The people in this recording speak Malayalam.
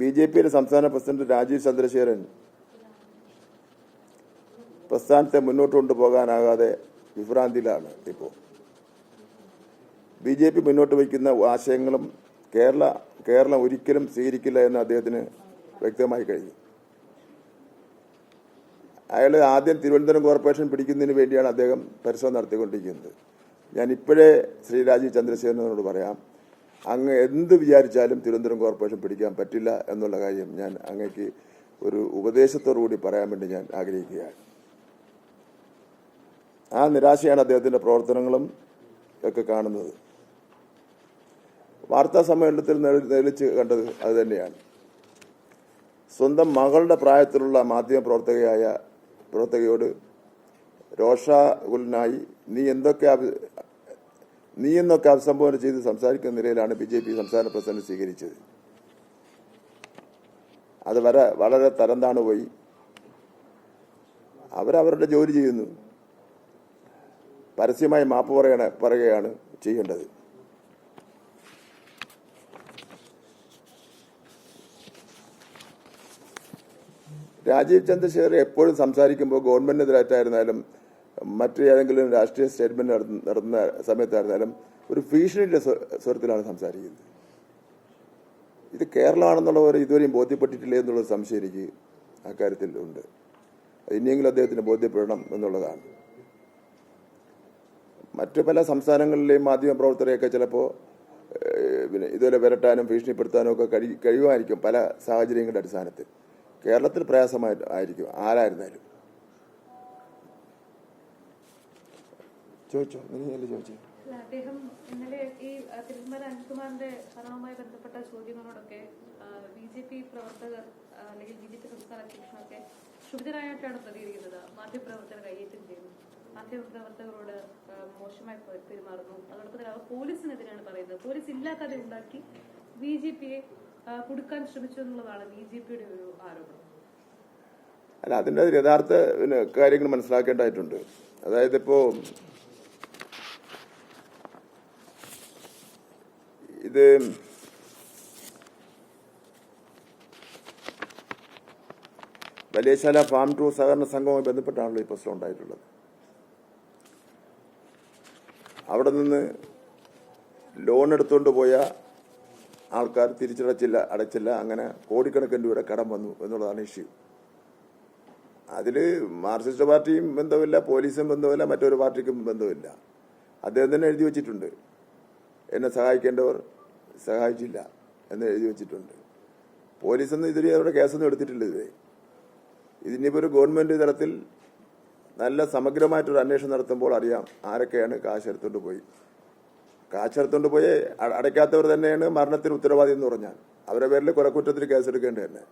ബി.ജെ.പിയുടെ സംസ്ഥാന പ്രസിഡന്റ് രാജീവ് ചന്ദ്രശേഖരൻ പ്രസ്ഥാനത്തെ മുന്നോട്ട് കൊണ്ടുപോകാനാകാതെ വിഭ്രാന്തിയിലാണ്. ഇപ്പോൾ ബി.ജെ.പി മുന്നോട്ട് വയ്ക്കുന്ന ആശയങ്ങളും കേരളം ഒരിക്കലും സ്വീകരിക്കില്ല എന്ന് അദ്ദേഹത്തിന് വ്യക്തമായി കഴിഞ്ഞു. അയാൾ ആദ്യം തിരുവനന്തപുരം കോർപ്പറേഷൻ പിടിക്കുന്നതിന് വേണ്ടിയാണ് അദ്ദേഹം പരിശ്രമം നടത്തിക്കൊണ്ടിരിക്കുന്നത്. ഞാൻ ഇപ്പോഴേ ശ്രീ രാജീവ് ചന്ദ്രശേഖരനോട് പറയാം, അങ്ങ് എന്ത് വിചാരിച്ചാലും തിരുവനന്തപുരം കോർപ്പറേഷൻ പിടിക്കാൻ പറ്റില്ല എന്നുള്ള കാര്യം ഞാൻ അങ്ങേക്ക് ഒരു ഉപദേശത്തോടുകൂടി പറയാൻ വേണ്ടി ഞാൻ ആഗ്രഹിക്കുകയാണ്. ആ നിരാശയാണ് അദ്ദേഹത്തിന്റെ പ്രവർത്തനങ്ങളും ഒക്കെ കാണുന്നത്. വാർത്താ സമ്മേളനത്തിൽ നെളിച്ച് കണ്ടത് അത് തന്നെയാണ്. സ്വന്തം മകളുടെ പ്രായത്തിലുള്ള മാധ്യമ പ്രവർത്തകയോട് രോഷാകുലനായി നീ എന്നൊക്കെ അഭിസംബോധന ചെയ്ത് സംസാരിക്കുന്ന നിലയിലാണ് ബി.ജെ.പി സംസ്ഥാന പ്രസിഡന്റ് സ്വീകരിച്ചത്. അത് വളരെ തരം താണു പോയി. അവരവരുടെ ജോലി ചെയ്യുന്നു, പരസ്യമായി മാപ്പ് പറയുകയാണ് ചെയ്യേണ്ടത്. രാജീവ് ചന്ദ്രശേഖർ എപ്പോഴും സംസാരിക്കുമ്പോൾ ഗവൺമെന്റിനെതിരായിട്ടായിരുന്നാലും മറ്റു ഏതെങ്കിലും രാഷ്ട്രീയ സ്റ്റേറ്റ്മെന്റ് നടത്തുന്ന സമയത്തായിരുന്നാലും ഒരു ഭീഷണിയുടെ സ്വരത്തിലാണ് സംസാരിക്കുന്നത്. ഇത് കേരളമാണെന്നുള്ളവർ ഇതുവരെയും ബോധ്യപ്പെട്ടിട്ടില്ലേ എന്നുള്ള സംശയം എനിക്ക് അക്കാര്യത്തിൽ ഉണ്ട്. ഇനിയെങ്കിലും അദ്ദേഹത്തിന് ബോധ്യപ്പെടണം എന്നുള്ളതാണ്. മറ്റു പല സംസ്ഥാനങ്ങളിലെയും മാധ്യമ പ്രവർത്തകരെയൊക്കെ ചിലപ്പോൾ ഇതുപോലെ വിരട്ടാനും ഭീഷണിപ്പെടുത്താനും ഒക്കെ കഴിയുമായിരിക്കും പല സാഹചര്യങ്ങളുടെ അടിസ്ഥാനത്തിൽ. കേരളത്തിൽ പ്രയാസമായിരിക്കും ആരായിരുന്നാലും. ചോദിച്ചോ, ചോദിച്ചോ. അദ്ദേഹം ഇന്നലെ ഈ തിരുമല അനിൽകുമാറിന്റെ മരണവുമായി ബന്ധപ്പെട്ട ചോദ്യങ്ങളോടൊക്കെ ബി.ജെ.പി പ്രവർത്തകർ അല്ലെങ്കിൽ ബി.ജെ.പി സംസ്ഥാന അധ്യക്ഷനൊക്കെ ക്ഷുഭിതരായിട്ടാണ് പ്രതികരിക്കുന്നത്. മാധ്യമപ്രവർത്തകർ കയ്യേറ്റം ചെയ്യുന്നു, മാധ്യമപ്രവർത്തകരോട് മോശമായി പെരുമാറുന്നു. അതോടൊപ്പം തന്നെ അവർ പോലീസിനെതിരെയാണ് പറയുന്നത്. പോലീസ് ഇല്ലാതെ ഉണ്ടാക്കി ബി.ജെ.പിയെ കൊടുക്കാൻ ശ്രമിച്ചു എന്നുള്ളതാണ് ബി.ജെ.പിയുടെ ഒരു ആരോപണം. അല്ല, അതിൻ്റെ യഥാർത്ഥ കാര്യങ്ങൾ മനസ്സിലാക്കേണ്ടതായിട്ടുണ്ട്. അതായത് ഇപ്പോ ഇത് വലിയശാല ഫാം ടു സഹകരണ സംഘവുമായി ബന്ധപ്പെട്ടാണല്ലോ ഈ പ്രശ്നം ഉണ്ടായിട്ടുള്ളത്. അവിടെ നിന്ന് ലോൺ എടുത്തുകൊണ്ട് പോയ ആൾക്കാർ അടച്ചില്ല. അങ്ങനെ കോടിക്കണക്കിന് രൂപയുടെ കടം വന്നു എന്നുള്ളതാണ് ഇഷ്യൂ. അതിൽ മാർക്സിസ്റ്റ് പാർട്ടിയും ബന്ധമില്ല, പോലീസും ബന്ധമില്ല, മറ്റൊരു പാർട്ടിക്കും ബന്ധമില്ല. അദ്ദേഹം തന്നെ എഴുതി വെച്ചിട്ടുണ്ട്, എന്നെ സഹായിക്കേണ്ടവർ സഹായിച്ചില്ല എന്ന് എഴുതി വെച്ചിട്ടുണ്ട്. പോലീസൊന്നും ഇതുവരെ അവരുടെ കേസൊന്നും എടുത്തിട്ടില്ല. ഇതിനിപ്പോൾ ഒരു ഗവൺമെന്റ് തലത്തിൽ നല്ല സമഗ്രമായിട്ടൊരു അന്വേഷണം നടത്തുമ്പോൾ അറിയാം ആരൊക്കെയാണ് കാശെടുത്തോണ്ട് പോയി അടയ്ക്കാത്തവർ തന്നെയാണ് മരണത്തിന് ഉത്തരവാദി എന്ന് പറഞ്ഞാൽ അവരുടെ പേരിൽ കൊലക്കുറ്റത്തിന് കേസെടുക്കേണ്ടത് തന്നെ.